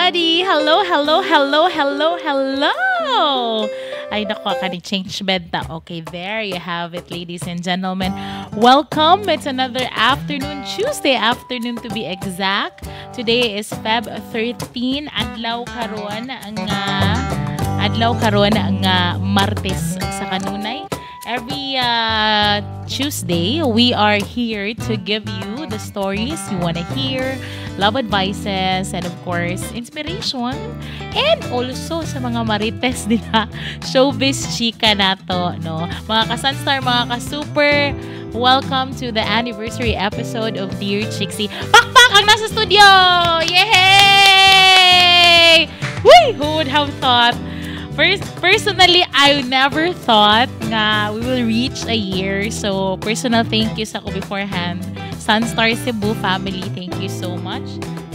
everybody! Hello, hello, hello, hello, hello! Ay, naku, change bed ta. Okay, there you have it, ladies and gentlemen. Welcome. It's another afternoon, Tuesday afternoon to be exact. Today is Feb 13, adlaw karon ang Martes sa kanunay. Every Tuesday, we are here to give you the stories you want to hear, love advices, and of course, inspiration. And also sa mga marites nila, showbiz chika nato, no? Mga ka-Sunstar, mga ka-super, welcome to the anniversary episode of Dear Chixie. Pakpak ang nasa studio! Yay! Woo! Who would have thought? Personally, I never thought nga we will reach a year. So, personal thank you sa ko beforehand. Sunstar Cebu family, thank you so much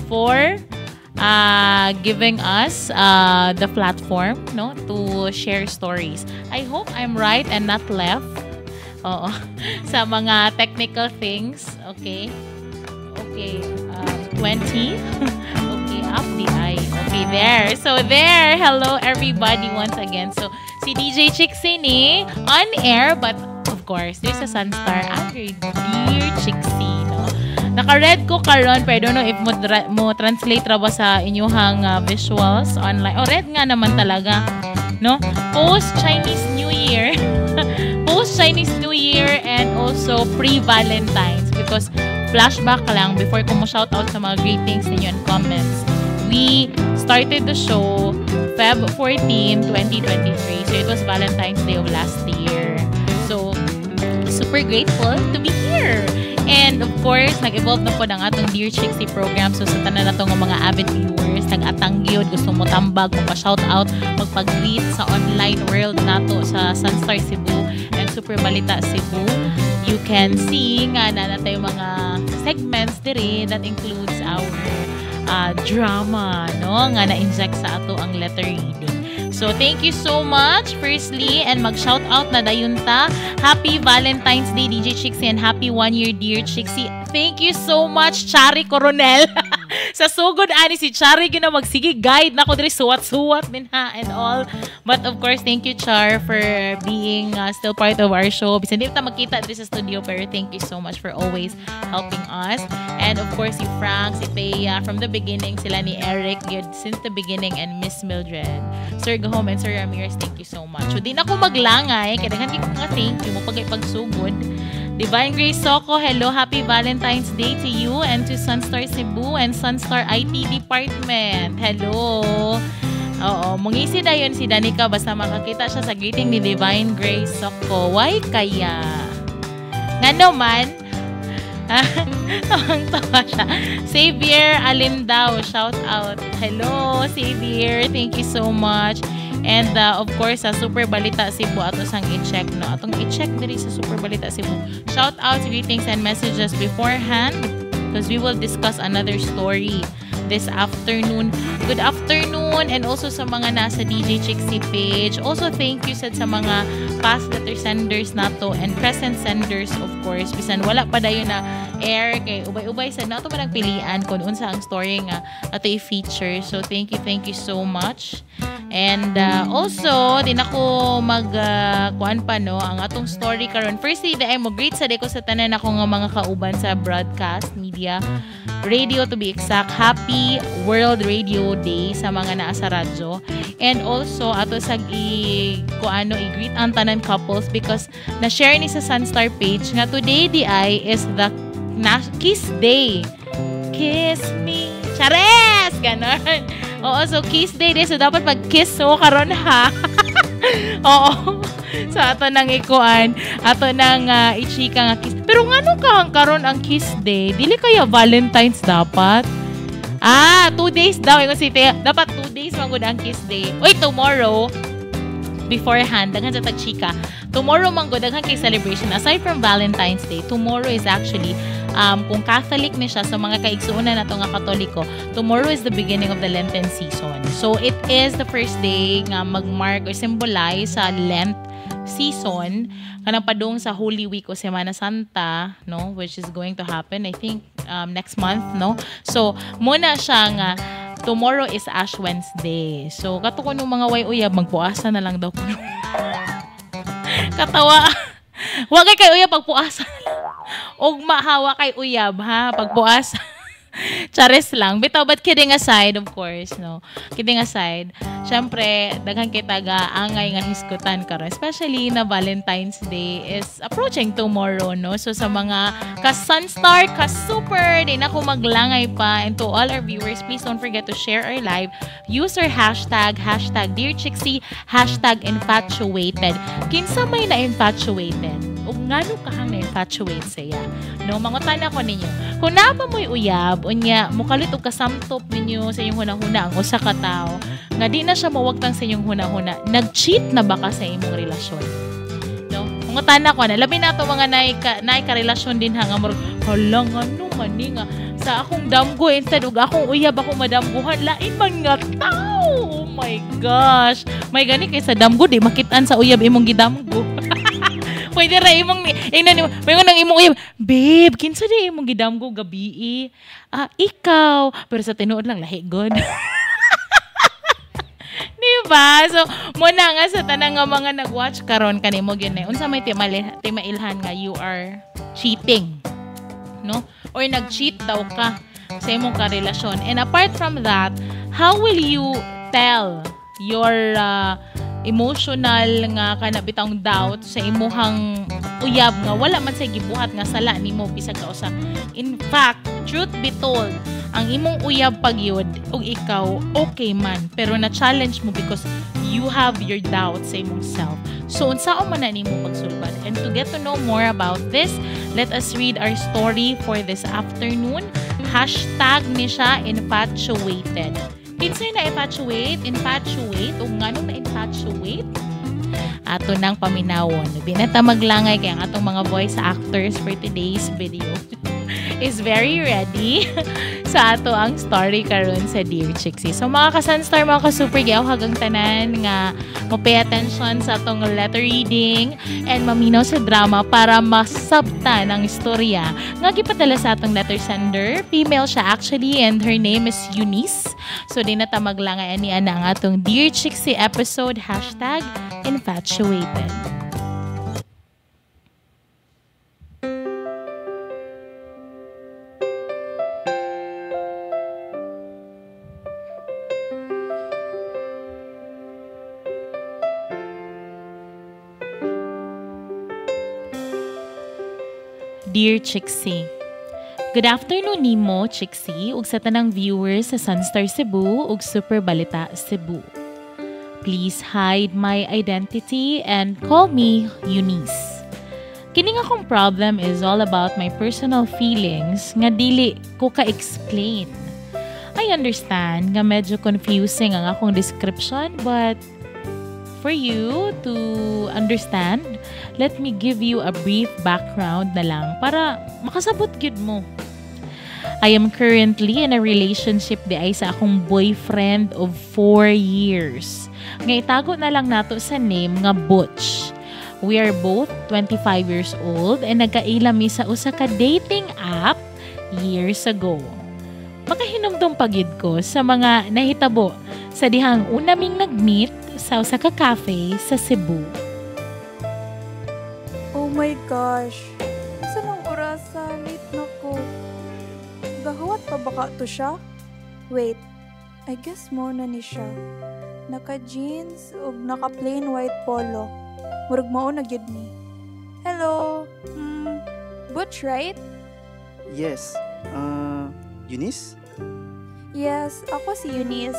for giving us the platform, no, to share stories. I hope I'm right and not left. Oo. Sa mga technical things. Okay. 20. Up the eye. Okay, there. So, there. Hello, everybody, once again. So, si DJ Chixie ni on air, but of course, there's a Sunstar under Dear Chixie, no? Naka-red ko karon, pero I don't know if mo translate ra ba sa inyong visuals online. Oh, red nga naman talaga, no? Post-Chinese New Year. Post-Chinese New Year and also pre-Valentine's because flashback lang before ko mo shout out sa mga greetings ninyo and comments. We started the show Feb 14, 2023. So, it was Valentine's Day of last year. So, super grateful to be here. And, of course, nag-evolve na po ng atong Dear Chixie program. So, sa tanan na itong mga avid viewers, nag-atanggiyod, gusto mo tambag, magpa-shoutout, magpag-greet sa online world nato sa Sunstar Cebu and Super Balita Cebu. You can see nga na natin yung mga segments diri that includes our drama, no? Nga na-inject sa ato ang letter reading. So, thank you so much, firstly, and mag-shout out na dayon ta. Happy Valentine's Day, DJ Chixie, and happy 1 year, Dear Chixie. Thank you so much, Chari Coronel. Sa sugod, ani si Chari, gina magsige guide na ko diri suwat-suwat din ha, and all. But of course, thank you, Char, for being still part of our show. Bisan di ta makita diri sa studio, pero thank you so much for always helping us. And of course, si Frank, si Thea, from the beginning, sila ni Eric, good since the beginning, and Miss Mildred. Sir Gahom and Sir Ramirez, thank you so much. So, di na ko maglangay, kaya naghanti ko nga thank you mo pagsugod. Divine Grace Soko, hello, happy Valentine's Day to you and to Sunstar Cebu and Sunstar IT Department. Hello. Oo, mungisi na yun si Danica basta makakita siya sa greeting ni Divine Grace Soko. Why kaya? Nga naman, tawang-tawa siya. Xavier Alindao, shout out. Hello, Xavier. Thank you so much. And of course, sa Super Balita Cebu, ato sang i-check, no? Atong i-check diri sa Super Balita Cebu. Shout out, greetings, and messages beforehand because we will discuss another story this afternoon. Good afternoon, and also sa mga nasa DJ Chixie page. Also, thank you sa mga past letter senders nato and present senders, of course. Bisan wala pa dayon na air kay ubay-ubay sa nato man ang pilian kung unsa ang story nga ato i-feature. So, thank you so much. And also, din ako kuan pa, no, ang atong story karon. Firstly, dahil mo greet sa deko sa tanan ako nga mga kauban sa broadcast media, radio to be exact. Happy World Radio Day sa mga naa sa radyo. And also, ato sa i-greet ang tanan couples because na-share ni sa Sunstar page nga today is the Kiss Day. Kiss me. Chares! Ganon. Oo, so kiss day din. So, dapat mag-kiss mo karon ha. Oo. So, ato nang ikuan. Ato nang ichika nga kiss. Pero nga no karon ang kiss day? Dili kaya Valentine's dapat? 2 days daw. Dapat 2 days manggod ang kiss day. Uy, tomorrow, beforehand, daghan sa tagchika. Tomorrow manggod, daghan kay celebration. Aside from Valentine's Day, tomorrow is actually kung Catholic ni siya sa mga kaigsuunan nato nga Katoliko, tomorrow is the beginning of the Lenten season. So it is the first day nga magmark or symbolize sa Lent season kanang padung sa Holy Week o Semana Santa, no, which is going to happen I think next month, no. So muna siya nga tomorrow is Ash Wednesday. So, kato ko nung mga way uyab, magpuasa na lang daw ko. Katawa. Huwag kay uyab, pagpuasa na lang. Ugma, hawa kay uyab, ha? Pagpuasa. Charis lang. Bitaw, but kidding aside, of course, no? Kidding aside, syempre, daghan kita angay nga hisgutan karon, especially na Valentine's Day is approaching tomorrow, no? So, sa mga ka-Sunstar, ka-Super, di na ko maglangay pa. And to all our viewers, please don't forget to share our live. Use our hashtag #DearChixie, #infatuated. Kinsa may na-infatuated? O ngano kahang na-infatuate siya? No, mangutan ako ninyo. Kung naapa mo'y uyab, unya, mukalit o kasamtop ninyo sa inyong hunahuna ang usa ka tao, nga di na siya mawagtang sa inyong hunahuna, nag-cheat na baka sa imong relasyon? No? Mangutan ako na, labi na ito mga naika-relasyon din hanga mo, halang ano mani nga, sa akong damgo, instead of akong uyab, akong madamguhan, lain man nga tao! Oh my gosh! May gani kay sa damgo, di makitaan sa uyab imong gidamgo. Pwede ra imong may nang imong uyab, babe, kinsa di imong gidamgo gabi? Ikaw. Pero sa tinuod lang lahi god. Diba? So, muna nga sa tanang nga mga nag-watch karon kanimo gyud unsa may timailhan nga you are cheating, no? Or nag-cheat daw ka sa imong karelasyon. And apart from that, how will you tell your emotional nga kanabitang doubt sa imuhang uyab nga wala man say gibuhat nga sala nimo bisag ka usa. In fact, truth be told, ang imong uyab pagyud ug ikaw okay man pero na challenge mo because you have your doubts sa imong self. So unsaon man na nimo pagsulbad? And to get to know more about this, let us read our story for this afternoon. Hashtag ni siya infatuated. Kinsay na infatuate? Infatuate? O nga nung na-infatuate? Ato nang paminawon. Binata maglangay kaya ang atong mga voice actors for today's video is very ready sa ato ang story karon sa Dear Chixie. So mga ka-Sunstar, mga ka-Super, gayaw hagang tanan nga mo-pay attention sa atong letter reading and maminaw sa drama para masabta ng istorya nga gipadala sa atong letter sender. Female siya actually and her name is Eunice. So di na ta maglangay ani ana ang atong Dear Chixie episode #infatuated. Dear Chixie, good afternoon nimo, Chixie, ug sa tanang viewers sa Sunstar Cebu ug Super Balita Cebu. Please hide my identity and call me Eunice. Kining akong problem is all about my personal feelings nga dili ko ka-explain. I understand nga medyo confusing ang akong description, but for you to understand, let me give you a brief background na lang para makasabot gyud mo. I am currently in a relationship di ay sa akong boyfriend of 4 years. Nga itago na lang nato sa name nga Butch. We are both 25 years old and nagkailami sa usa ka dating app years ago. Makahinumdum pagyud ko sa mga nahitabo sa dihang unaming nag-meet sa usa ka cafe sa Cebu. Oh my gosh. Saan ang orasan? Late na ko. Gahawat pa baka to siya? Wait, I guess mo na ni siya. Naka-jeans o naka-plain white polo. Murag mao na gyud ni. Hello? Butch, right? Yes. Eunice? Yes, ako si Eunice.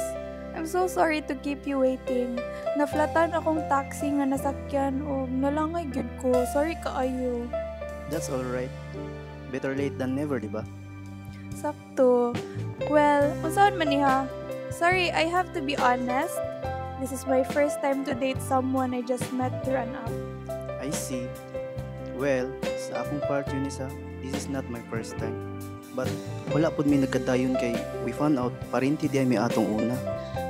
I'm so sorry to keep you waiting. Naflatan akong taxi nga nasakyan o nalangay gyud ko. Sorry kaayo. That's alright. Better late than never, di ba? Sakto. Well, unsaon man niha? Sorry, I have to be honest. This is my first time to date someone I just met through an app. I see. Well, sa akong part, Eunice, this is not my first time. But wala pud mi nagkadayon kay we found out parinti di ay may atong una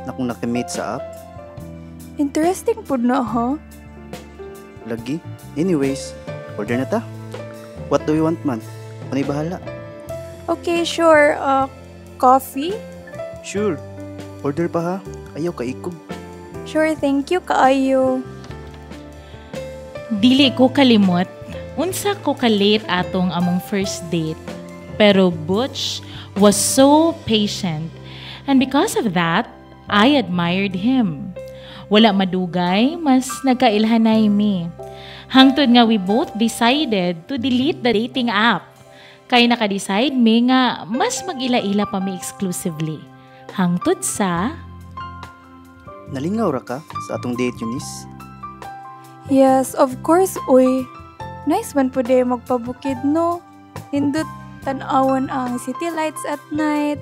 na kung nakamate sa app. Interesting po na, ha? Lagi. Anyways, order na ta. What do you want, man? Panay bahala. Okay, sure. Coffee? Sure. Order pa ha. Ayaw ka ikog. Sure, thank you kaayo. Dili ko kalimot, unsa ko ka-late atong among first date. Pero Butch was so patient. And because of that, I admired him. Wala madugay, mas nagkailhanay mi. Hangtod nga we both decided to delete the dating app. Kay naka-decide mi nga mas mag-ila-ila pa mi exclusively. Hangtod sa... Nalingaw ra ka sa atong date, Eunice. Yes, of course, uy. Nice man po din magpabukid, no? Hindot tan-awan ang city lights at night.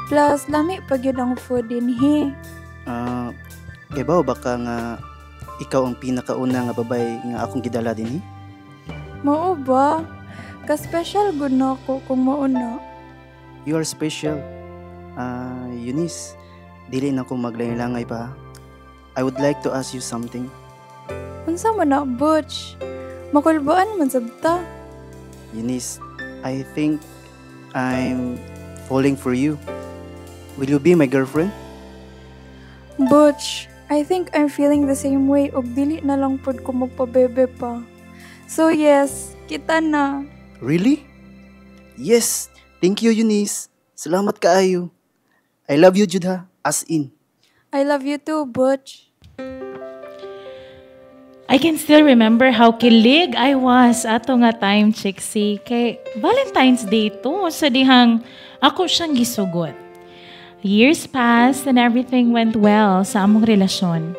Plus, lami pag yun ang food din, he. Kay ba baka nga ikaw ang pinakauna nga babay nga akong gidala din, Mao ba? Ka-special good na ako kung mauna. You are special. Eunice, dili na ko maglaylangay pa. I would like to ask you something. Unsa man na, Butch? Makulbaan man sabta. Eunice, I think I'm falling for you. Will you be my girlfriend? Butch, I think I'm feeling the same way og dili na lang pod ko magpabebe pa. So yes, kita na. Really? Yes. Thank you, Eunice. Salamat kaayo. I love you, Judha. As in. I love you too, Butch. I can still remember how kilig I was ato nga time, Chixie. Kay Valentine's Day to, sa dihang ako siyang gisugot. Years passed and everything went well sa among relasyon.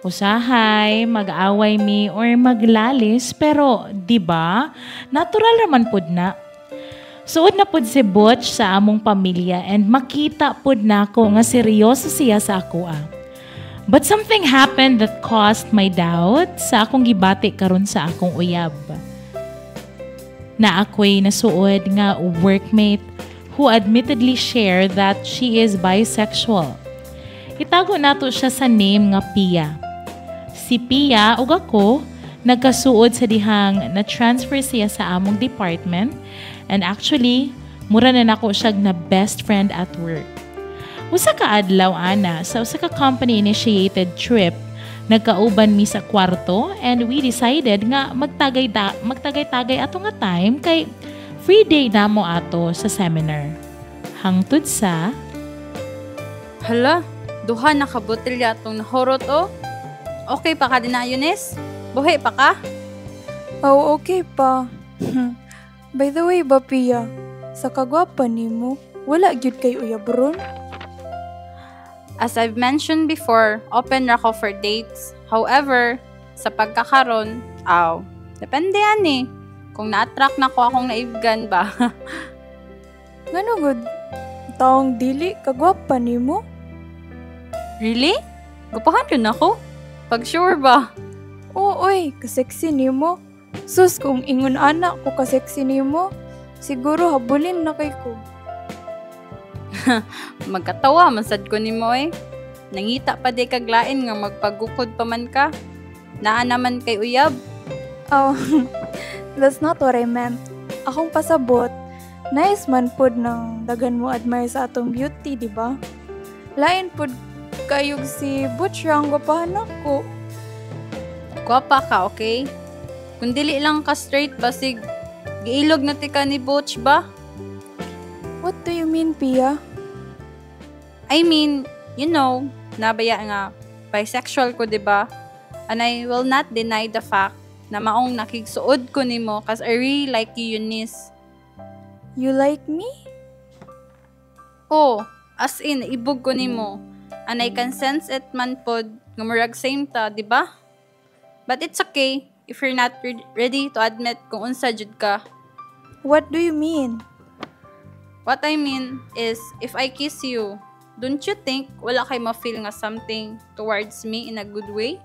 Usahay, mag-away mi or maglalis, pero di ba natural raman pud na. Suod na pud si Butch sa among pamilya and makita pud nako nga seryoso siya sa ako. But something happened that caused my doubt sa akong gibati karon sa akong uyab. Na ako'y nasuod nga workmate who admittedly shared that she is bisexual. Itago nato siya sa name nga Pia. Si Pia ug ako nagkasuod sa dihang na-transfer siya sa among department and actually mura na nako siya na best friend at work. Usa ka adlaw ana sa usa ka company-initiated trip, nagkauban mi sa kwarto and we decided nga magtagay-tagay ato nga time kay free day namo ato sa seminar. Hangtod sa Hala, duha na kabotelya atong nahurot o. Okay pa ka din na, Eunice? Buhi pa ka? Oh, okay pa. By the way, ba, Pia, sa kagwapa nimo, wala gyud kay uyabron? As I've mentioned before, open ra ko for dates. However, sa pagkakaroon, depende yan eh. Kung na-attract na ko akong naibgan ba. Ngano gud? Taong dili kagwapa nimo? Really? Gupahan yun ako? Pag sure ba? Oy, kasexy nimo. Sus, kung ingon anak ko kasexy nimo, siguro habulin na kay ko. Magkatawa, masad ko ni mo eh. Nangita pa di kaglain nga magpagukod pa man ka. Naa naman kay uyab. Oh, that's not what I meant. Akong pasabot, nice man pod nang dagan mo admire sa atong beauty, di ba? Lain pod kayog si Butch ang gwapahan ako. Gwapa ka, okay? Kung dili lang ka straight, basig giilog na tika ni Butch ba? What do you mean, Pia? I mean, you know, nabaya nga bisexual ko, 'di ba? And I will not deny the fact na maong nakigsuod ko nimo cause I really like you, Eunice. You like me? Oh, as in ibog ko nimo. And I can sense it man pod nga murag same ta, 'di ba? But it's okay if you're not ready to admit kung unsa jud ka. What do you mean? What I mean is, if I kiss you, don't you think wala kay ma-feel nga something towards me in a good way?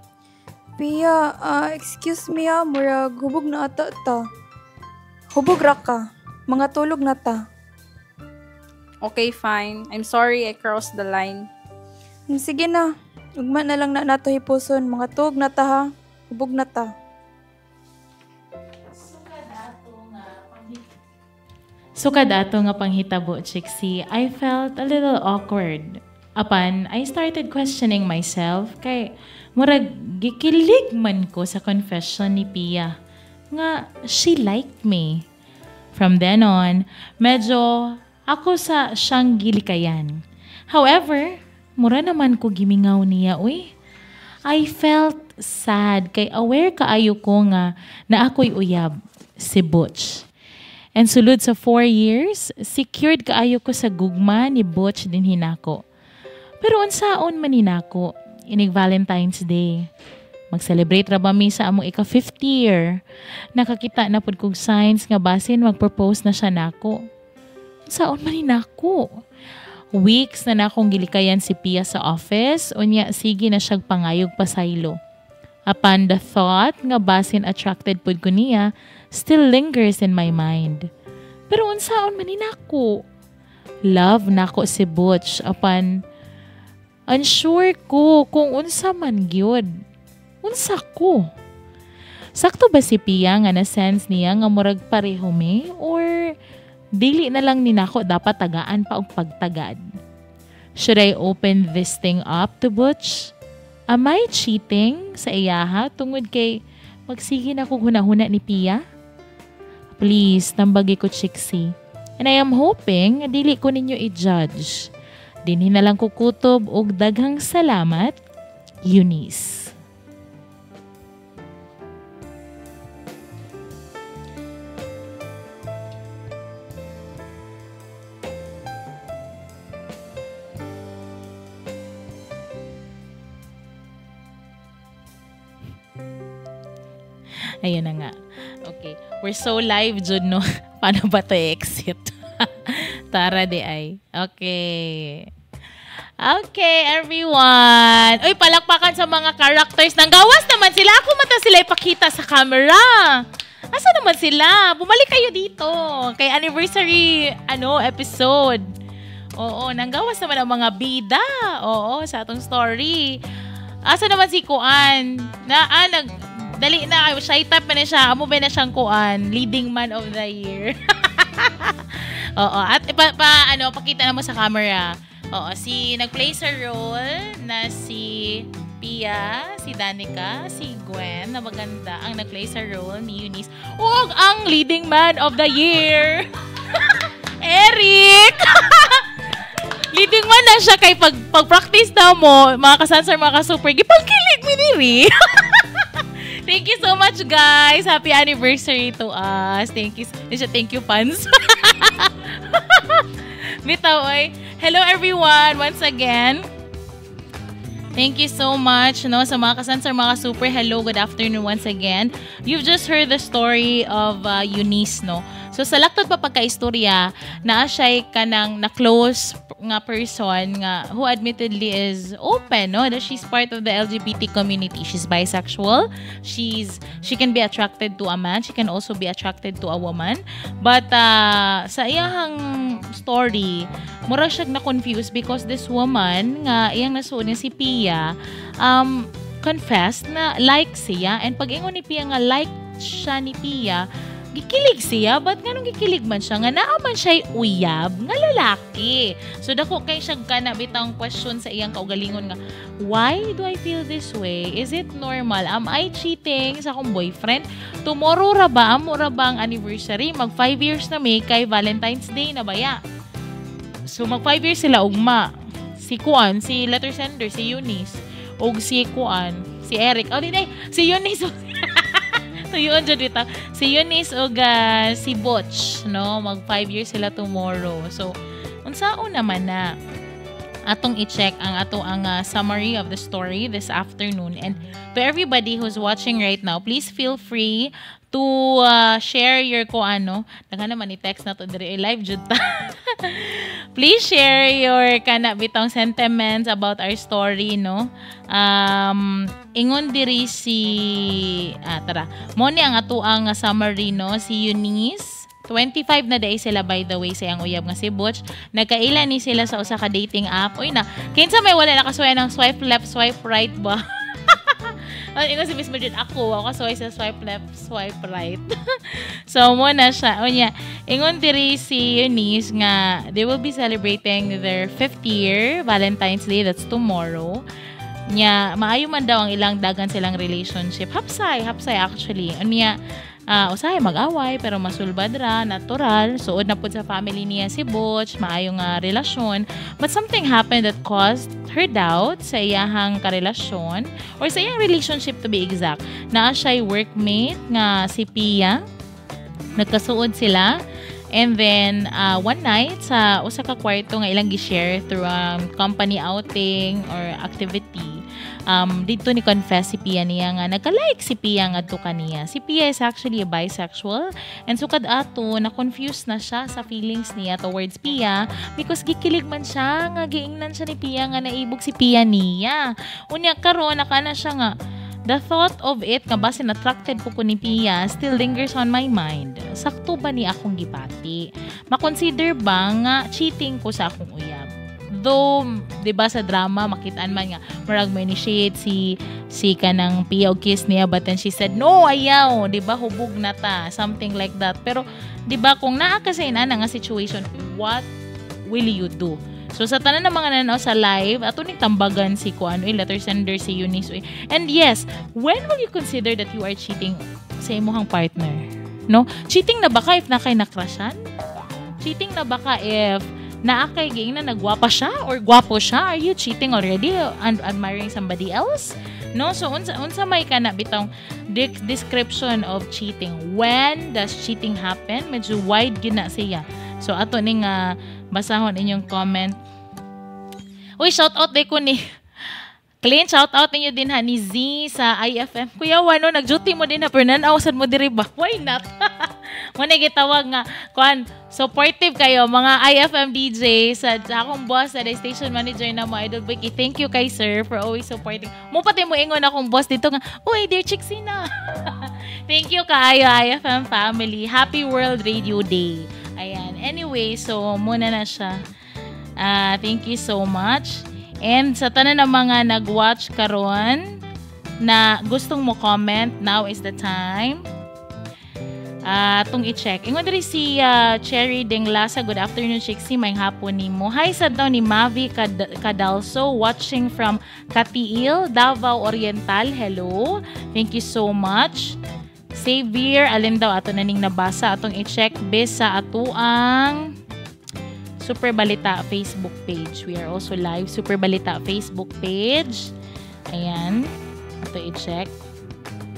Pia, excuse me murag hubog na ata ta. Hubog ra ka. Mga tulog na ta. Okay, fine. I'm sorry I crossed the line. Sige na. Ugma na lang na nato hipuson. Mga tuog na ta ha. Hubog na ta. Sukad ato nga panghitabo, Chixie, I felt a little awkward. Apan, I started questioning myself kay murag gikilig man ko sa confession ni Pia nga she liked me. From then on, medyo ako sa siyang gilikayan. However, mura naman ko gimingaw niya, uy. I felt sad kay aware kaayo ko nga na ako'y uyab, si Butch. And sulod sa 4 years, secured kaayo ko sa gugma ni Butch din hinako. Pero unsaon man hinako, inig Valentine's Day. Mag-celebrate ra ba mi sa among ika-5th year. Nakakita na pud kog signs nga basin mag-propose na siya nako. Unsaon man hinako. Weeks na nakong gilikayan si Pia sa office, unya sige na siyag pangayog pasaylo. Upon the thought nga basin attracted pud ko niya, still lingers in my mind. Pero unsaon man hinako. Love nako si Butch upon unsure ko kung unsa man gyud. Unsa ko? Sakto ba si Pia nga na-sense niya nga murag pareho me or dili na lang ninako dapat tagaan pa og pagtagad? Should I open this thing up to Butch? Am I cheating sa iyaha tungod kay magsige na ko hunahuna ni Pia? Please, tambagi ko Chixie. And I am hoping nga dili ko ninyo i-judge. Dinhi na lang ko kutob og daghang salamat, Eunice. Ayun na nga. Okay. We're so live, Jud, no? Paano ba ito exit? Tara de ay. Okay. Okay, everyone. Uy, palakpakan sa mga characters. Nanggawas naman sila. Ako mata sila ipakita sa camera. Asa naman sila? Bumalik kayo dito. Kay anniversary, episode. Oo, nanggawas naman ang mga bida. Oo, sa atong story. Asa naman si Kuan? Dali na, shy type na siya. Amo ba na siyang Kuan? Leading man of the year. Oo, at pakita na mo sa camera. Oo, nag-play sa role na si Pia, si Danica, si Gwen, na maganda ang nag-play sa role ni Eunice. Ug ang leading man of the year, Eric! Leading man na siya kay pag-practice na mo, mga kasansar, mga ka-super, gipagkilig miniri. Thank you so much, guys. Happy anniversary to us. Thank you, fans. Bitaw, oy. Hello, everyone. Once again, thank you so much, sa mga kasansar, mga super. Hello, good afternoon once again. You've just heard the story of Eunice, no? So, sa laktod pa pagka-istorya, naa siya kanang na-close nga person nga who admittedly is open, no? That she's part of the LGBT community. She's bisexual. She can be attracted to a man. She can also be attracted to a woman. But sa iyang story, mura siya na-confused because this woman nga iyang nasuon niya si Pia confessed na like siya, and pag ingon ni Pia nga like siya ni Pia, gikilig siya, but ganun gikilig man siya nga naaman siya'y uyab nga lalaki. So dako kay siya kana bitang question sa iyang kaugalingon nga, why do I feel this way? Is it normal? Am I cheating sa akong boyfriend? Tomorrow ra ba? Amo ra ba ang anniversary? Mag 5 years na may kay Valentine's Day na baya. So mag 5 years sila ugma. Si Kuan, si letter sender, si Eunice, ug si Kuan, si Eric. Oh, dinay, si Eunice. So yun dyan dito. Si Eunice o si Butch, no? Mag 5 years sila tomorrow. So, unsaon naman na atong i-check ang summary of the story this afternoon. And to everybody who's watching right now, please feel free to share your Naka naman i-text na to dire live jud ta. Please share your bitong sentiments about our story, no? Ingon diri mo ni ang ang summary, no? Si Eunice, 25 na day sila, by the way, sa iyang uyab nga si Butch. Nagkaila ni sila sa usa ka dating app. Uy na, kinsa may wala nakasuya ng swipe left, swipe right ba? Ingon si Miss Madrid, ako so sa swipe left, swipe right. So, mo na siya. O niya, ingon diri si Eunice nga, they will be celebrating their 5th year, Valentine's Day, that's tomorrow. Nya, maayo man daw ang ilang dagan silang relationship. Hapsay actually. Niya, usahay mag-away, pero masulbad ra, natural. Suod na po sa family niya si Butch, maayo nga relasyon. But something happened that caused her doubt sa iyahang karelasyon, or sa iyang relationship to be exact. Naa siya'y workmate nga si Pia. Nagkasuod sila. And then, one night, sa usa ka kwarto nga ilang gi-share through company outing or activity, dito ni confess si Pia niya nga nagka-like si Pia nga to kaniya. Si Pia is actually a bisexual, and sukad ato na-confused na siya sa feelings niya towards Pia because gikilig man siya nga giingnan siya ni Pia nga naibog si Pia niya. Unya karon nakana siya nga the thought of it nga basin attracted po ko ni Pia still lingers on my mind. Sakto ba ni akong gipati? Makonsider ba nga cheating ko sa akong uyab? Though, di ba sa drama, makitaan man nga, marag mo initiate si kanang Pia o kiss niya, but then she said, no, ayaw, di ba, hubog na ta, something like that. Pero, di ba, kung naa kasi na nga situation, what will you do? So, sa tanan ng mga nanaw sa live, ato ni tambagan si letter sender si Eunice. And yes, when will you consider that you are cheating sa imuhang partner? No? Cheating na ba ka if nakay nakrasyan? Cheating na ba ka if naakay ging na nagwapa siya or gwapo siya? Are you cheating already and admiring somebody else? No? So, unsa may ka na bitong description of cheating. When does cheating happen? Medyo wide gina siya. So, ato ning basahon inyong comment. Uy, shout out day ko ni Clean, shout out ninyo din ha ni Z sa IFM. Kuya Wano, nag-duty mo din ha, pero nanawasad mo diri ba? Why not? Muna gitawag nga, supportive kayo, mga IFM DJ sa akong boss, sa station manager na mo, Idol Vicky. Thank you kay sir for always supporting. Mo pati mo ingon akong boss dito nga, uy, dear Chicksina. Thank you kayo, IFM family. Happy World Radio Day. Ayan. Anyway, so muna na siya. Thank you so much. And sa tanan ng mga nag-watch karon na gustong mo comment, now is the time. Itong i-check. Ingon diri si Cherry Denglasa. Good afternoon, Chixie. May hapon ni mo. Hi sa daw ni Mavi Cadalso watching from Katiil, Davao Oriental. Hello. Thank you so much. Xavier, alin daw ato naning nabasa. Atong i-check bis sa ato ang Super Balita Facebook page. We are also live Super Balita Facebook page. Ayan. Ito i-check.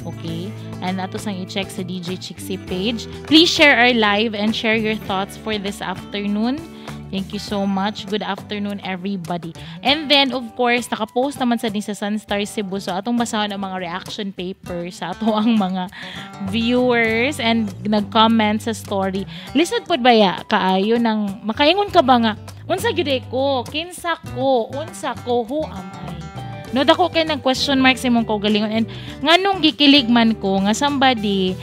Okay. And ato sang i-check sa DJ Chixie page. Please share our live and share your thoughts for this afternoon. Thank you so much. Good afternoon, everybody. And then, of course, nakapost naman sa Sunstar Cebu. So, atong basahon ang mga reaction papers sa ato ang mga viewers and nag-comment sa story. Listen po ba ya, kaayo ng, makaingon ka ba nga, unsa gyud ko, kinsa ko, unsa ko, who am I? No, dako kay nag-question mark sa imong kaugalingon. And nganong gikilig man ko, nga somebody,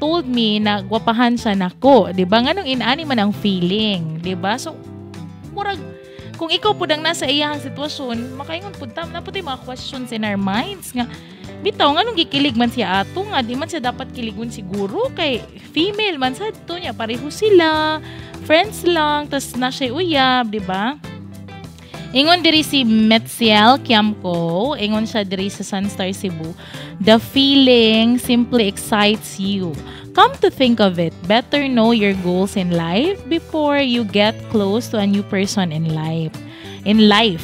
told me na gwapahan siya nako, 'di ba? Nganong inani man ang feeling, 'di ba? So murag kung ikaw pud ang nasa iyang sitwasyon, makaingon pud ta na pud mga questions in our minds nga bitaw nganong gikilig man siya ato nga di man siya dapat kiligon siguro kay female man sad to niya, pareho sila, friends lang, tas na siya uyab, 'di ba? Ingon diri si Metziel Kiamco, ingon siya diri sa Sunstar Cebu, the feeling simply excites you. Come to think of it, better know your goals in life before you get close to a new person in life.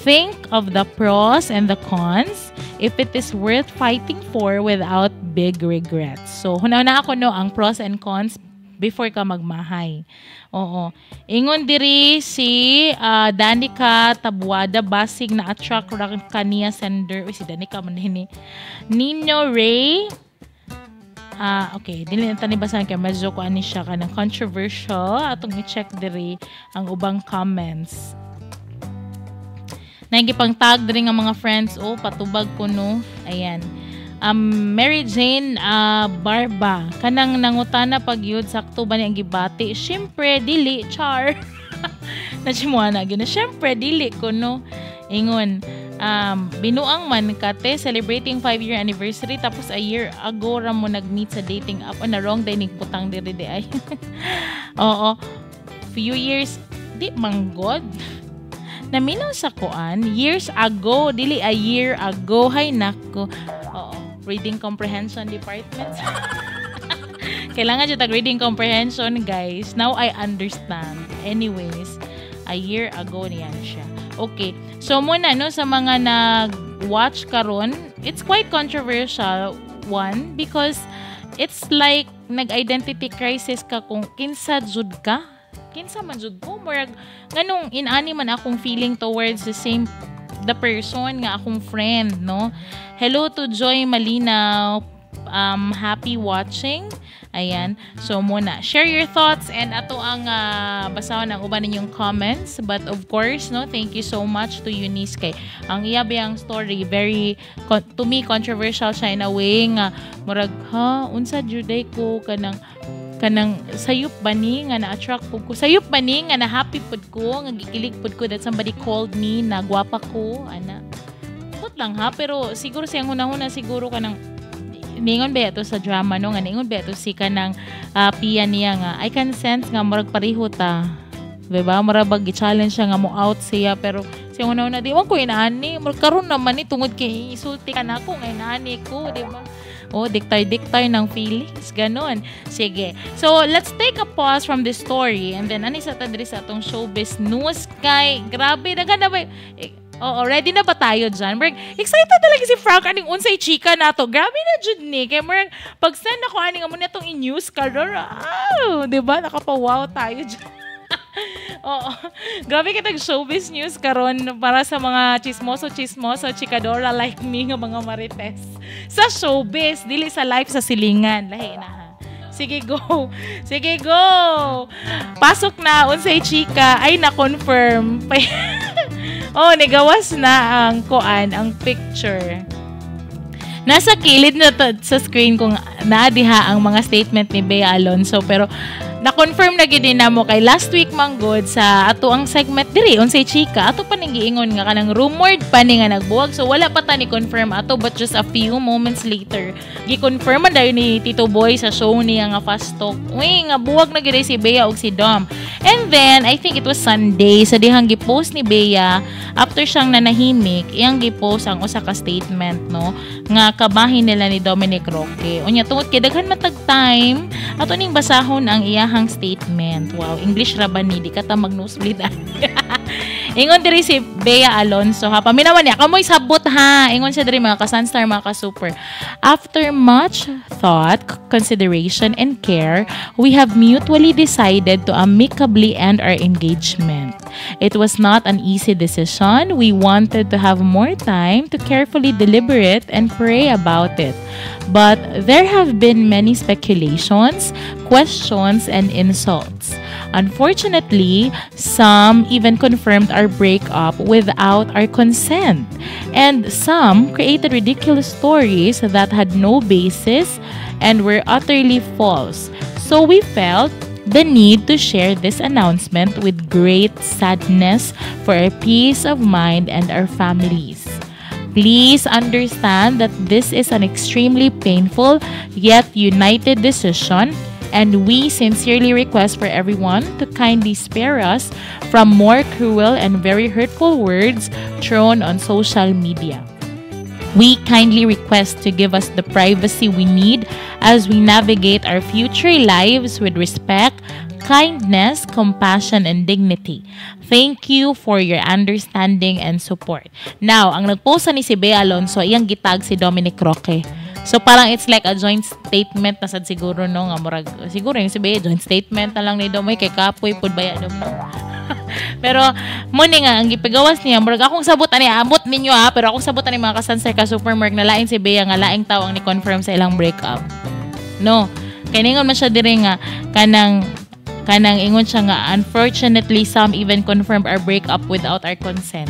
Think of the pros and the cons if it is worth fighting for without big regrets. So, hunaw na ako no ang pros and cons before ka magmahay. Oo. Ingon diri si Danica Tabuada basig na attract ra kaniya sender. Uy, si Danica man ni Nino Ray. Okay, dili na tani basahan kay medyo ko ani siya kanang controversial. Atong i-check diri ang ubang comments. Nagipang tag diri nga mga friends, patubag ko no. Ayan. Mary Jane Barba, kanang nangutana pag yun sakto ba niyang gibati? Syempre dili, char. Nachimuha na gyud. Syempre dili ko no. Ingon, binuang man kate celebrating 5-year anniversary tapos a year ago ra mo nag-meet sa dating app na wrong day nigputang diri di ay. Oo. Few years di manggod. Naminaw sa kuan years ago dili a year ago hay nako. Oo. Reading comprehension department. Kailangan dyan reading comprehension, guys. Now I understand. Anyways, a year ago niyan siya. Okay. So, muna, no, sa mga nag-watch karon, it's quite controversial, one, because it's like nag-identity crisis ka kung kinsa jud ka. Kinsa man jud ko. Murag, ganong inani man akong feeling towards the person nga akong friend, no? Hello to Joy Malinaw. Happy watching. Ayan. So, muna, share your thoughts and ato ang basahon ang uban ninyong comments. But of course, no, thank you so much to Eunice kay ang iyabiyang story very to me controversial siya in a way nga murag unsa juday ko kanang sayop ba ni nga na-attract pud ko, sayop ba ni nga na-happy pud ko, nga gikilig pud ko that somebody called me na gwapa ko ana. Put lang pero siguro siyang una-una siguro kanang ningon ba ito sa drama no nga ningon ba ito si kanang Pia niya nga I can sense nga murag pareho ta, diba? Murag gi-challenge siya nga mo out siya pero siya una di man ko inaani murag karon naman ni tungod kay isulti ka nako nga inaani ko, diba? Diktay ng feelings ganon. Sige, so let's take a pause from this story and then ani sa tadri sa atong showbiz news kay grabe daghan na ba ready na ba tayo dyan? Marag, excited talaga si Frank aning unsay chika na to. Grabe na jud ni. Kaya marag, pag-send ako aning mo na itong in-news color. Diba? Nakapawaw tayo dyan. Oo. Grabe kitag showbiz news karon para sa mga chismoso, chikadora like me nga mga marites. Sa showbiz, dili sa life sa silingan. Lahi na ha. Sige, go. Sige, go. Pasok na. Unsay chika. Ay, na-confirm. Nigawas na ang picture. Nasa kilid na sa screen kung naadiha ang mga statement ni Bea Alonzo pero na-confirm na gid na mo kay last week manggod sa ato ang segment diri unsay chika ato pa ning giingon nga kanang rumored pa ni nga nagbuwag so wala pa ta ni confirm ato but just a few moments later gi-confirm man dayon ni Tito Boy sa show niya nga Fast Talk nga buwag na gid si Bea ug si Dom and then I think it was Sunday sa dihang gi-post ni Bea after siyang nanahimik iyang gi-post ang usa ka statement no nga kabahin nila ni Dominic Roque unya tungod kay daghan matag time ato ning basahon ang iyahang statement. Wow, English ra ba ni di ka ta mag-nosebleed. Ingon diri si Bea Alonzo ha. Paminawan niya kamoy sabot ha. Ingon siya diri mga ka-Sunstar, mga ka-Super. After much thought, consideration and care, we have mutually decided to amicably end our engagement. It was not an easy decision. We wanted to have more time to carefully deliberate and pray about it. But there have been many speculations, questions, and insults. Unfortunately, some even confirmed our breakup without our consent, and some created ridiculous stories that had no basis and were utterly false. So we felt the need to share this announcement with great sadness for our peace of mind and our families. Please understand that this is an extremely painful yet united decision, and we sincerely request for everyone to kindly spare us from more cruel and very hurtful words thrown on social media. We kindly request to give us the privacy we need as we navigate our future lives with respect, kindness, compassion, and dignity. Thank you for your understanding and support. Now, ang nagpost ni si Bea Alonzo, iyang gitag si Dominic Roque. So, parang it's like a joint statement na sad siguro, no? Nga murag, siguro yung si Bea, joint statement na lang ni Domoy kay Kapoy, pud baya Dom, no? Pero, muni nga, ang ipagawas niya, murag akong sabot, abot ninyo pero akong sabot mga ka-Sunstar ka-Supermark na laing si Bea nga laing tao ang ni-confirm sa ilang breakup. No? Kaya ningon man siya diri nga, kanang ingon siya nga unfortunately some even confirmed our breakup without our consent.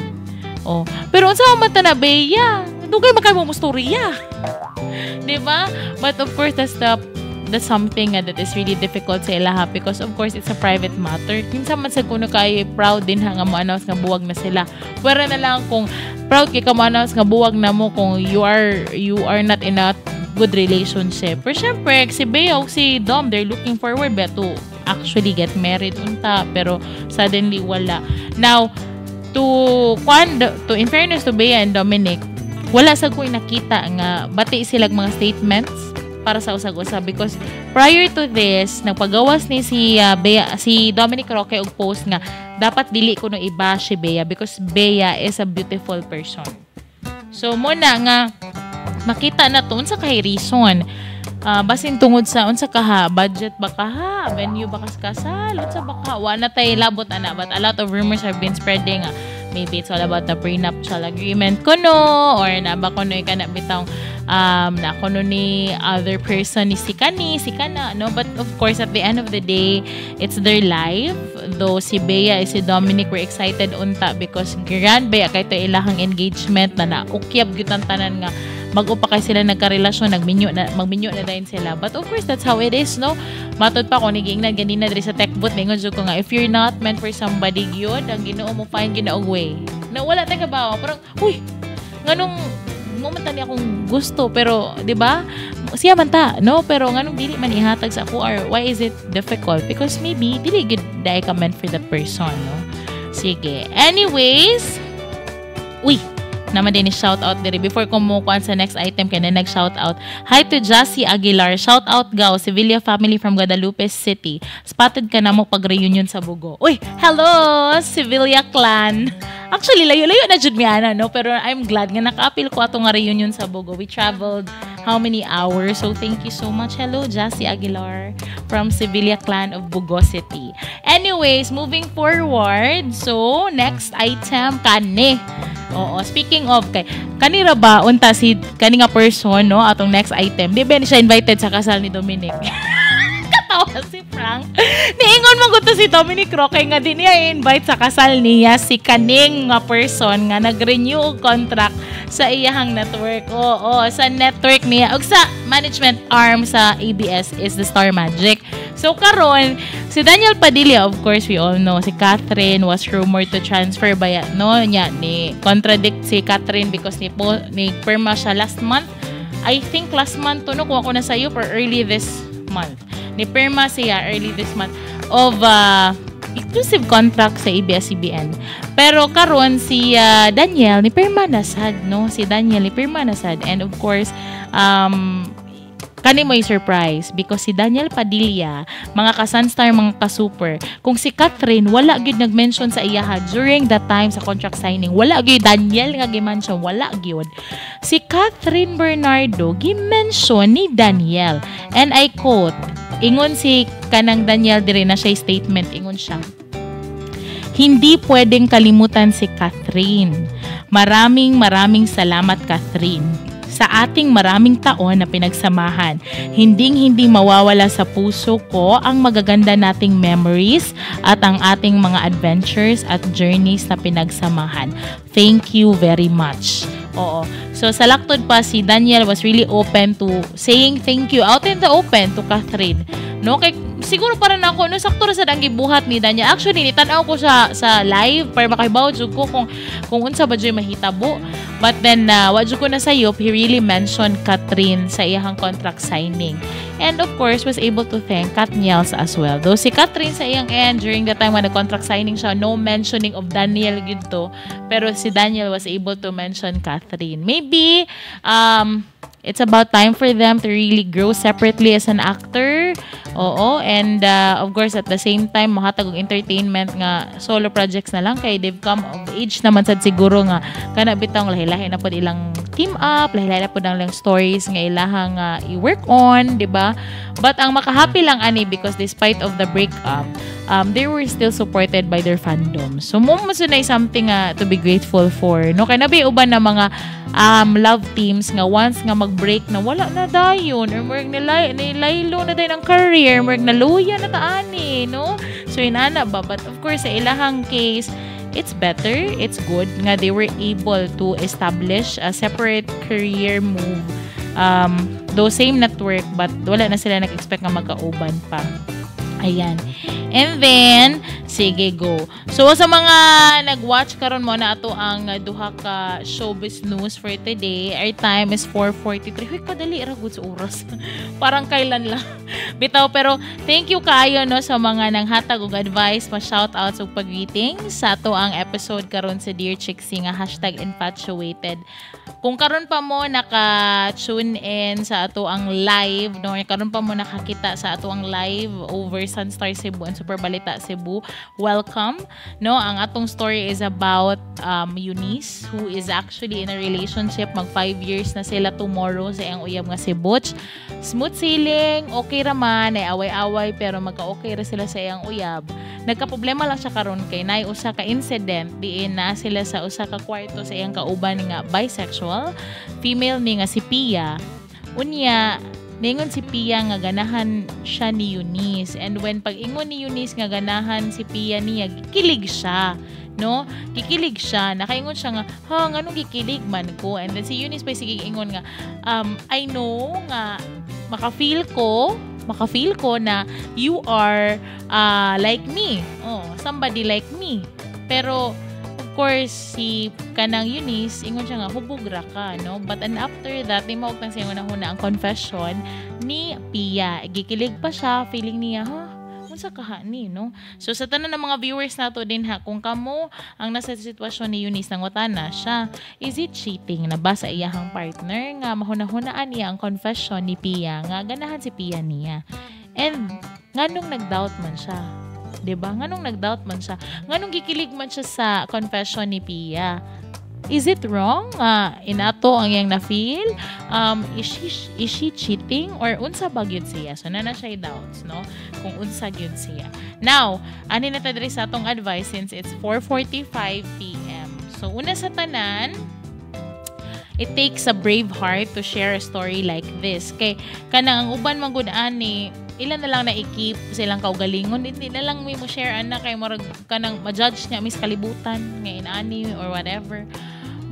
Pero unsa man ta na Bea? Dugay man kay mo storya. 'Di ba? But of course that's the that's something that is really difficult sa ilaha because of course it's a private matter. Kinsa man sa kuno kay proud din nga mo announce nga buwag na sila. Pwera na lang kung proud kay ka mo announce nga buwag na mo kung you are not in a good relationship. Pero syempre, si Bea o si Dom, they're looking forward ba to actually get married unta pero suddenly wala. Now, in fairness to Bea and Dominic, wala sa ko'y nakita nga bati silang mga statements para sa usag-usag because prior to this nagpagawas ni si Dominic Roque og post nga dapat dili ko no iba si Bea because Bea is a beautiful person. So muna nga makita na to unsa kay reason basin tungod sa unsa kaha budget ba kaha venue ba kasal unsa ba ka wa na tay labot ana but a lot of rumors have been spreading maybe it's all about the prenuptial agreement kuno or na ba kuno kana bitang na kuno ni other person ni si kana no but of course at the end of the day it's their life though si Bea and si Dominic were excited unta because grand Bea kay to ilahang engagement na ukyab gyud ang tanan nga mag-upa kay sila nagkarelasyon magminyo na din sila but of course that's how it is no matod pa ko nigingnan ganina diri sa techbot ningon jud ko nga if you're not meant for somebody gyud ang Ginoo mo find ginaog way na wala tay kabaw parang uy nganong moment ni akong gusto pero di ba siya man ta no pero nganong dili man ihatag sa ako or why is it difficult because maybe dili gud dai ka meant for that person no sige anyways uy naman din shout out diri before ko mo kuan sa next item kay na nag shout out hi to Jassy Aguilar shout out gaw Sevilla family from Guadalupe City spotted ka na mo pag reunion sa Bugo uy hello Sevilla clan actually layo-layo na jud mi ana no pero I'm glad nga naka-appeal ko ato nga reunion sa Bugo we traveled how many hours so thank you so much hello Jassy Aguilar from Sevilla clan of Bugo City anyways moving forward so next item kani oo, speaking of kanira ba unta si kani nga person no atong next item di ba siya invited sa kasal ni Dominic katawa si Frank niingon man gud to si Dominic Roque nga di niya invite sa kasal niya si kaning nga person nga nag-renew og contract sa iyahang network oo sa network niya ug sa management arm sa ABS is the Star Magic so karon si Daniel Padilla of course we all know si Catherine was rumored to transfer by no nya ni contradict si Catherine because ni perma siya last month I think last month to no kung ako na sayo or early this month ni perma siya early this month of exclusive contract sa ABS-CBN. Pero karon si Daniel ni perma na sad no si Daniel ni perma na sad and of course kani mo surprise because si Daniel Padilla mga ka-Sunstar mga ka-super kung si Catherine wala gyud nag-mention sa iyaha during that time sa contract signing wala gyud Daniel nga gi-mention wala gyud si Catherine Bernardo gi-mention ni Daniel and I quote ingon si kanang Daniel dire na siya statement ingon siya hindi pwedeng kalimutan si Catherine maraming salamat Catherine sa ating maraming taon na pinagsamahan. Hinding-hindi mawawala sa puso ko ang magaganda nating memories at ang ating mga adventures at journeys na pinagsamahan. Thank you very much. Oo. So, sa laktod pa, si Daniel was really open to saying thank you out in the open to Catherine. No, kay siguro para na ako no sakto ra sa dang gibuhat ni Daniel. Actually nitanaw ko sa live para makahibaw jud ko kung unsa ba jud mahitabo. But then wa jud ko na sayop he really mentioned Catherine sa iyang contract signing. And of course was able to thank Katniels as well. Though si Catherine sa iyang end during the time when the contract signing siya no mentioning of Daniel gid to. Pero si Daniel was able to mention Catherine. Maybe it's about time for them to really grow separately as an actor. Oo. And of course, at the same time, mahatag og entertainment nga solo projects na lang kay they've come of age naman sad siguro nga kana bitang lahi-lahi na pod ilang team up, lahi-lahi na pod ang lang stories nga ilahang i-work on, di ba? But ang makahappy lang ani because despite of the breakup, they were still supported by their fandom. So mo na something to be grateful for. No kay nabi uban na mga love teams nga once nga mag-break na wala na dayon or murag nilaylo na din ang career, murag naluya na taani, no? So inana ba but of course sa ilahang case it's better, it's good nga they were able to establish a separate career move though same network, but wala na sila nag-expect nga magkauban pa. Ayan. And then, sige, go. So, sa mga nag-watch karon mo na ato ang duha ka showbiz news for today, our time is 4:43. Huy, kadali ra gud sa oras. Parang kailan lang. Bitaw, pero thank you kaayo no sa mga nanghatag og advice, pa-shoutouts ug pag-greetings sa ato ang episode karon sa Dear Chixie nga #infatuated. Kung karon pa mo naka-tune in sa ato ang live, no, karon pa mo nakakita sa ato ang live over Sunstar Cebu and Super Balita Cebu, welcome. No, ang atong story is about Eunice, who is actually in a relationship. Mag 5 years na sila tomorrow sa iyang uyab nga si Butch. Smooth sailing, okay raman, ay away-away, pero magka-okay ra sila sa iyang uyab. Nagka-problema lang siya karon kay nay usa ka incident diin na sila sa usa ka kwarto sa iyang kauban nga bisexual, female ni nga si Pia. Unya, ningon si Pia nga ganahan siya ni Eunice. And when pag-ingon ni Eunice nga ganahan si Pia niya, kikilig siya. No? Kikilig siya. Nakaingon siya nga, anong kikilig man ko? And then si Eunice pa sige ingon nga, I know nga, makafeel ko na you are like me. Oh, somebody like me. Pero, of course, si kanang Eunice, ingon siya nga, hubugra ka, no? But and after that, di maugtang siya una ang confession ni Pia. Gikilig pa siya, feeling niya, unsa kaha ni, no? So, sa tanan ng mga viewers nato din ha, kung kamo ang nasa sitwasyon ni Eunice, nangutana siya, is it cheating na ba sa iyahang partner nga mahuna-hunaan niya ang confession ni Pia nga ganahan si Pia niya? And, nganong nag-doubt man siya? Diba? Nganong nag-doubt man siya? Nganong gikilig man siya sa confession ni Pia? Is it wrong? Inato ang iyang na-feel? Is she cheating? Or unsa ba gyud siya? So, na siya doubts, no? Kung unsa gyud siya. Now, ani na tadiri sa atong advice since it's 4:45 p.m. So, una sa tanan, it takes a brave heart to share a story like this. Kay kanang ang uban man gud ani, ilan na lang na i-keep silang kaugalingon, hindi na lang mo share ana kay marag kanang ma-judge niya mis kalibutan nga inani or whatever.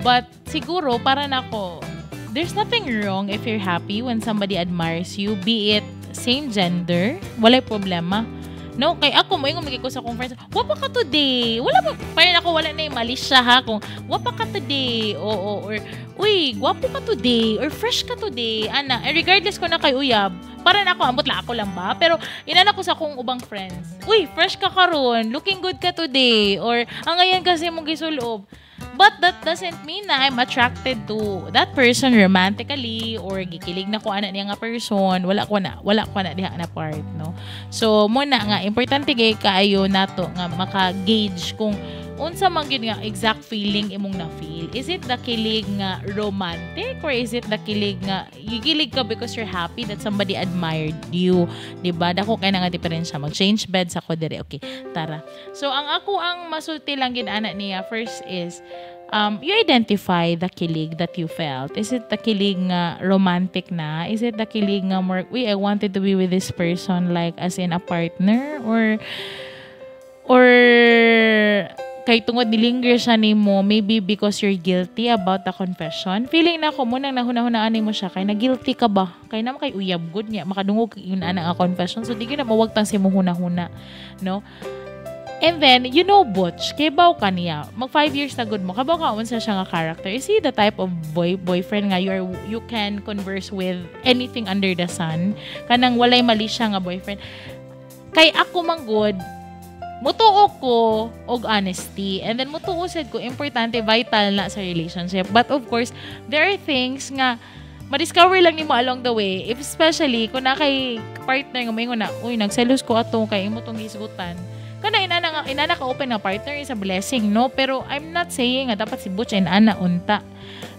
But siguro para nako, there's nothing wrong if you're happy when somebody admires you, be it same gender, walay problema. No, kay ako mo ingon ko sa conference, wapa ka today. Wala pa parang ako wala na yung mali siya ha kung wapa ka today or uy, gwapo ka today or fresh ka today. Ana, regardless ko na kay uyab, para na ako ambot la ako lang ba? Pero inana ko sa akong ubang friends. Uy, fresh ka karon, looking good ka today or ang ngayon kasi mong gisulob. But that doesn't mean na I'm attracted to that person romantically or gikilig na ko ana niya nga person. Wala ko na diha na part, no? So, muna nga, importante gay kaayo nato nga maka-gauge kung unsa man gyud nga exact feeling imong na-feel. Is it the kilig nga romantic or is it the kilig nga gikilig ka because you're happy that somebody admired you? Diba? Dako kay na nga diferensya. Mag-change beds ako dire. Okay, tara. So, ang masulti lang gid-ana niya first is you identify the kilig that you felt. Is it the kilig nga romantic na? Is it the kilig nga more, I wanted to be with this person like as in a partner? Or kay tungod nilinger siya nimo maybe because you're guilty about the confession. Feeling na ko mo nang nahuna-hunaan mo siya kay na guilty ka ba? Kay na kay uyab good niya makadungog yun ana nga confession. So di gyud na mawagtang si mo huna-huna, no? And then, you know Butch, kay baw ka niya. Mag 5 years na good mo. Kabaw ka unsa siya nga character. Is he the type of boyfriend nga you can converse with anything under the sun? Kanang walay mali siya nga boyfriend. Kay ako man good, mutuo ko og honesty. And then mutuo sad ko, importante, vital na sa relationship. But of course, there are things nga ma-discover lang nimo along the way. If especially, kung na kay partner nga maingon na, uy, nagselos ko ato kay imo tong gisgutan. Kana inana ka open nga partner is a blessing, no? Pero I'm not saying nga dapat si Butch and Ana unta.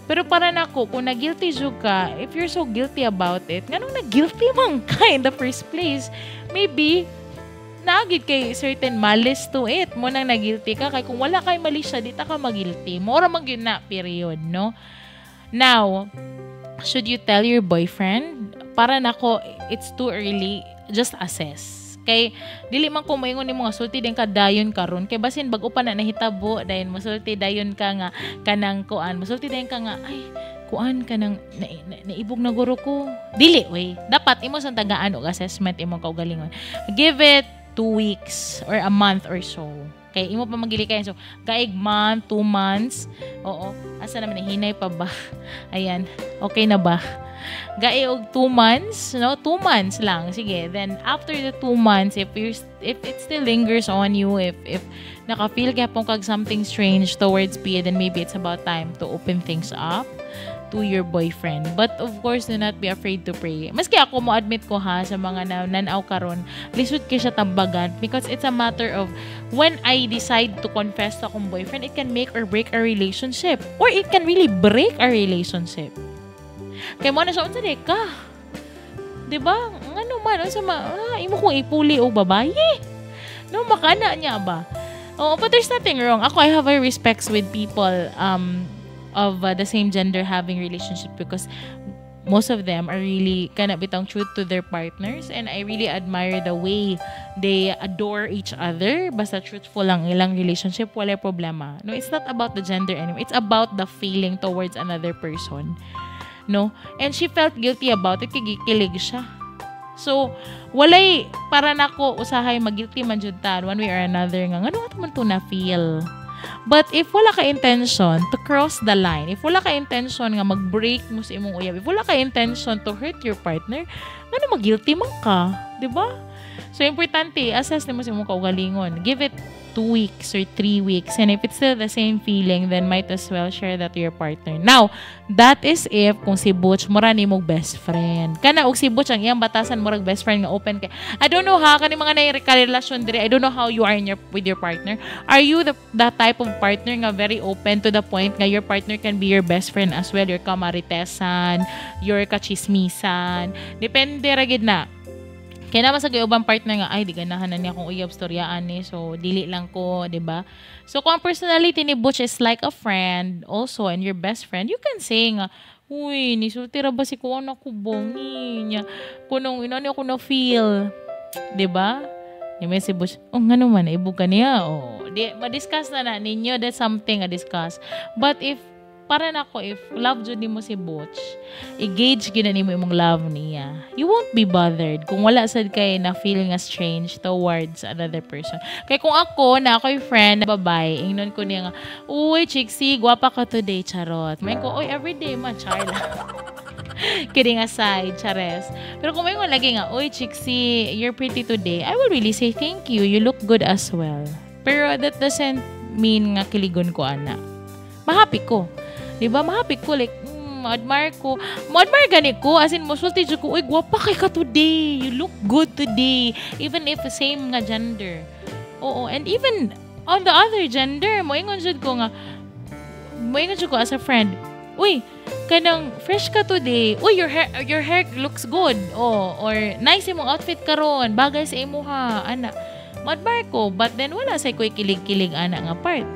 Pero para nako, kung na-guilty jud ka, if you're so guilty about it, nganong na-guilty man ka in the first place? Maybe, naagid kay certain malice to it. Mo nang na-guilty ka. Kay kung wala kay mali siya, di ta ka mag-guilty. Mora man yun na, period, no? Now, should you tell your boyfriend? Para nako, it's too early. Just assess. Kay dili man ko moingon nimo nga sulti din ka dayon karon kay basin bag-o pa na nahitabo dayon mosulti dayon ka nga kanang kuan mosulti dayon ka nga ay kuan ka ng naibog na guro ko. Dili, way. Dapat imo sa tagaan og assessment imo kaugalingon. Give it 2 weeks or a month or so. Kay imo pa magili kayo. So, kaig month, 2 months. Oo. Asa naman hinay pa ba? Ayan. Okay na ba? Gai og 2 months, no? 2 months lang. Sige. Then after the 2 months, if it still lingers on you, if naka-feel ka pong kag something strange towards Pia, then maybe it's about time to open things up to your boyfriend. But of course, do not be afraid to pray. Maski ako mo admit ko ha sa mga nanaw karon, lisod kay siya tambagan because it's a matter of when I decide to confess to akong boyfriend, it can make or break a relationship, or it can really break a relationship. Kaya mo na siya, unsa ka? Diba? Ano man, imo kong ipuli o babae. No, makana niya ba? Oh, but there's nothing wrong. Ako, I have a respects with people of the same gender having relationship because most of them are really kind of bitang truth to their partners, and I really admire the way they adore each other. Basta truthful lang ilang relationship, wala problema. No, it's not about the gender anymore. It's about the feeling towards another person. No? And she felt guilty about it, kikilig siya. So, walay, para nako usahay mag-guilty man jud ta one way or another nga, ano ato man to na feel. But if wala ka intention to cross the line, if wala ka intention nga mag-break mo sa imong uyab, if wala ka intention to hurt your partner, ano mag-guilty man ka, di ba? So, importante, assess mo sa imong kaugalingon. Give it 2 weeks or 3 weeks. And if it's still the same feeling, then might as well share that to your partner. Now, that is if kung si Butch, mura ni mong best friend. Kana, og si Butch, ang iyang batasan, murag best friend nga open kay. I don't know ha, kani mga nai-relasyon dire. I don't know how you are with your partner. Are you the type of partner nga very open to the point nga your partner can be your best friend as well? Your kamaritesan, your kachismisan. Depende ra gid na. Kaya naman sa ubang partner nga, ay, di ganahan na niya kung uyab storyaan ni. So, dili lang ko, di ba? So, kung ang personality ni Butch is like a friend also and your best friend, you can say nga, uy, nisultira ba si kuwan ako bongi niya? Kunong inani ako na feel. Di ba? Yung may si Butch, oh, nga naman, ibog ka niya. Oh, ma-discuss na ninyo. That's something a discuss. But if para nako, if love jud nimo si Butch, i-gauge gina nimo imong love niya, you won't be bothered kung wala sad kay na feeling as strange towards another person. Kaya kung ako na ako'y friend na babae, ingnon ko niya nga, uy, Chixie, gwapa ka today, charot. May ko, oy, everyday man, charla. Kidding aside, chares. Pero kung may mo lagi nga, oy, Chixie, you're pretty today, I will really say thank you. You look good as well. Pero that doesn't mean nga kiligon ko, ana. Mahappy ko. Diba? Mahappy ko. Like, ma-admire ko. Ma-admire gani ko. As in, musulti dyan ko, uy, gwapa kay ka today. You look good today. Even if same nga gender. Oo. And even on the other gender, moingon dyan ko nga, moingon dyan ko as a friend, uy, kanang fresh ka today. Uy, your hair looks good. Oh, or nice imong outfit karon. Bagay sa imo ha. Ana. Ma-admire ko. But then, wala sa ko'y kilig-kilig ana nga part.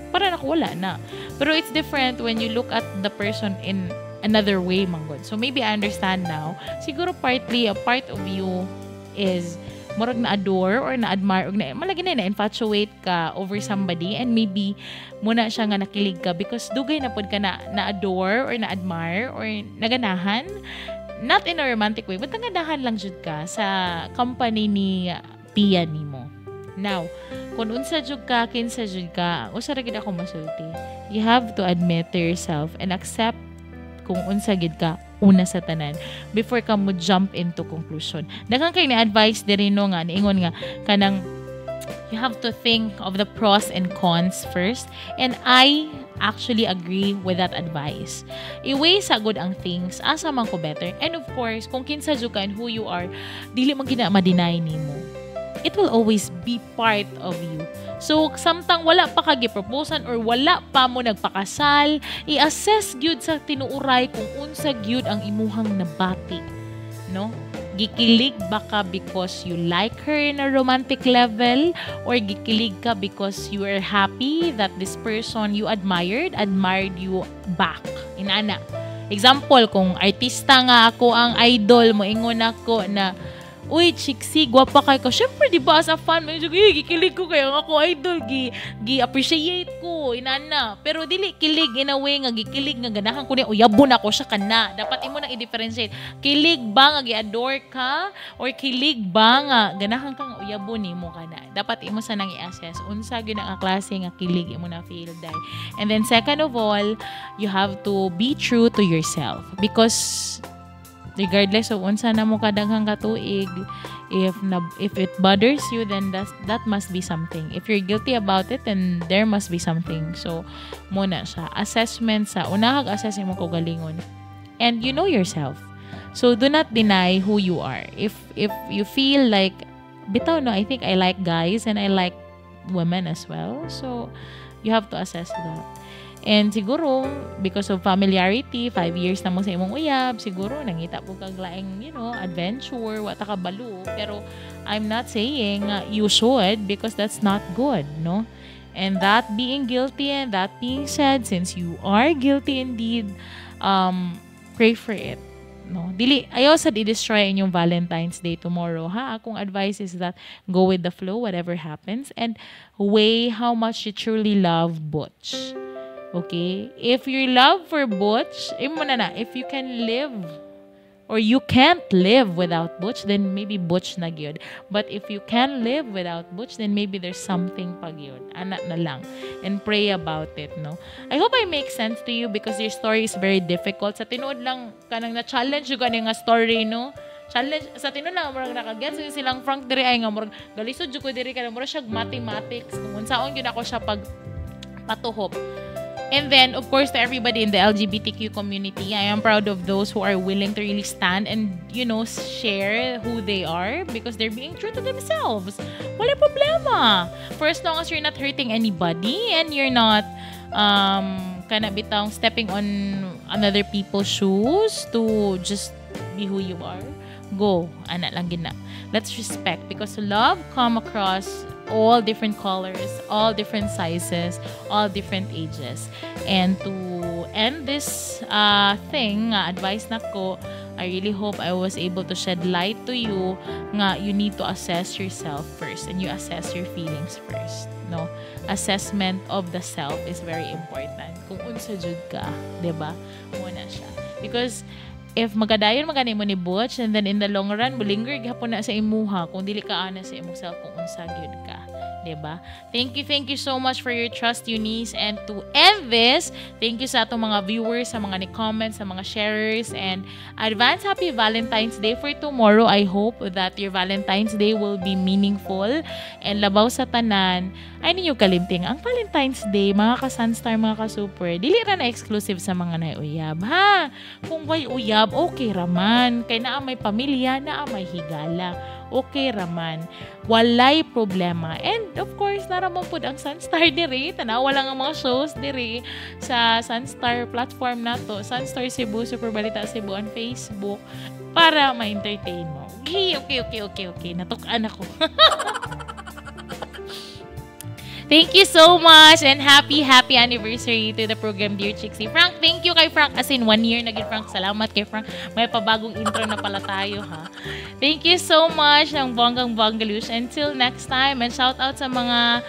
Para na wala na. Pero it's different when you look at the person in another way, manggod. So maybe I understand now. Siguro partly, a part of you is murag na-adore or na-admire or malagi na infatuate ka over somebody, and maybe muna siya nga nakilig ka because dugay na pod ka na-adore or na-admire or naganahan. Not in a romantic way, but naganahan lang jud ka sa company ni Pia nimo. Now, kung unsa jud ka, kinsa jud ka, usa ra gid ako masulti. You have to admit to yourself and accept kung unsa gid ka una sa tanan before ka mo jump into conclusion. Daghang kay ni-advise diri no nga niingon nga kanang you have to think of the pros and cons first, and I actually agree with that advice. I-weigh sa good ang things, asa man ko better. And of course, kung kinsa jud ka and who you are, dili man gina ma-deny nimo. It will always be part of you. So, samtang wala pa kagi-proposan or wala pa mo nagpakasal, i-assess gyud sa tinuuray kung unsa gyud ang imuhang nabati. No? Gikilig ba ka because you like her in a romantic level, or gikilig ka because you are happy that this person you admired you back? Inana. Example, kung artista nga ako ang idol mo, ingon ako na, uy, Chixie, gwapa kay ka. Syempre, di ba, as a fan, medyo, gikilig ko kayo, ako idol, gi-appreciate ko, inana. Pero dili, kilig, in a way, nga gikilig, nga ganahan ko niya, uyabon ako siya kana. Dapat imo nang i-differentiate. Kilig ba, nga gi-adore ka, or kilig ba, nga ganahan ka, nga uyabon ni mo kana. Dapat imo sa nang i-assess. Unsa, yun ang klase, nga kilig, imo na feel, dahil. And then, second of all, you have to be true to yourself. Because, regardless of unsa na mo kadaghang katuig, if it bothers you, then that must be something. If you're guilty about it, then there must be something. So muna siya assessment sa unahag assess mo ko galingon, and you know yourself. So do not deny who you are. If you feel like bitaw no, I think I like guys and I like women as well, so you have to assess that. And siguro, because of familiarity, 5 years na mo sa imong uyab, siguro, nangita po kag laing, adventure, wata ka balo. Pero, I'm not saying you should, because that's not good, no? And that being guilty and that being said, since you are guilty indeed, pray for it. No, dili ayaw sa di-destroy inyong Valentine's Day tomorrow, ha? Akong advice is that go with the flow, whatever happens, and weigh how much you truly love Butch. Okay? If your love for Butch, if you can live or you can't live without Butch, then maybe Butch na gyud. But if you can live without Butch, then maybe there's something pag yun. Anak na lang. And pray about it, no? I hope I make sense to you because your story is very difficult. Sa tinuod lang, kanang na-challenge yung nga story, no? Challenge, sa tinuod lang, murag nakagets silang Frank diri ay nga, murag galisod ko diri ka, murag siya mathematics. Kung unsaon yun ako siya pag patuhop. And then, of course, to everybody in the LGBTQ community, I am proud of those who are willing to really stand and, share who they are because they're being true to themselves. Wala problema. For as long as you're not hurting anybody and you're not, bitang stepping on another people's shoes to just be who you are, go. Anak lang gina. Let's respect because love come across all different colors, all different sizes, all different ages. And to end this thing, advice na ko, I really hope I was able to shed light to you nga you need to assess yourself first and you assess your feelings first. No? Assessment of the self is very important. Kung unsa jud ka, 'di ba? Muna siya. Because if magadayon magani mo ni Butch and then in the long run mulinger gihapon na sa imuha kung dili ka ana sa imong self kung unsa gyud ka, diba? Thank you so much for your trust, Eunice. And to end this, thank you sa atong mga viewers, sa mga ni-comments, sa mga sharers, and advance happy Valentine's Day for tomorrow. I hope that your Valentine's Day will be meaningful and labaw sa tanan. Ay ninyo kalimting ang Valentine's Day, mga ka-Sunstar, mga ka-Super, dili ra na exclusive sa mga naiuyab, ha? Kung may uyab, okay raman. Kay naa may pamilya, naa may higala. Okay raman. Walay problema. And of course, naramon po ang Sunstar diri. Tanawa lang ang mga shows diri sa Sunstar platform na to. Sunstar Cebu, Super Balita Cebu on Facebook para ma-entertain mo. Okay. Natukan ako. Thank you so much and happy anniversary to the program, Dear Chixie. Frank, thank you kay Frank. As in, 1 year na gid Frank. Salamat kay Frank. May pabagong intro na pala tayo, ha? Thank you so much ng bonggang-bonggalush. Until next time, and shout out sa mga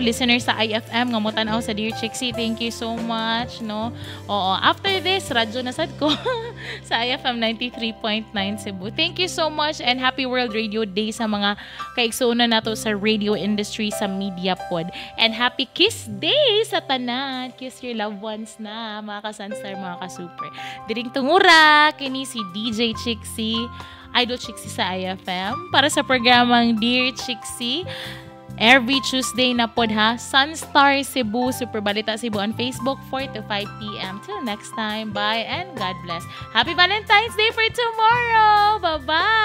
listeners sa IFM nga mo tanaw sa Dear Chixie. Thank you so much, no? Oo, after this, radyo na sad ko sa IFM 93.9 Cebu. Thank you so much and happy World Radio Day sa mga kaigsunan nato sa radio industry sa media pod. And happy Kiss Day sa tanan. Kiss your loved ones na, mga ka-Sunstar, mga ka-Super. Diring tungura, kini si DJ Chixie, Idol Chixie sa IFM, para sa programang Dear Chixie. Every Tuesday na pod, ha? Sunstar Cebu, Super Balita Cebu on Facebook, 4 to 5 p.m. Till next time, bye and God bless. Happy Valentine's Day for tomorrow! Bye-bye!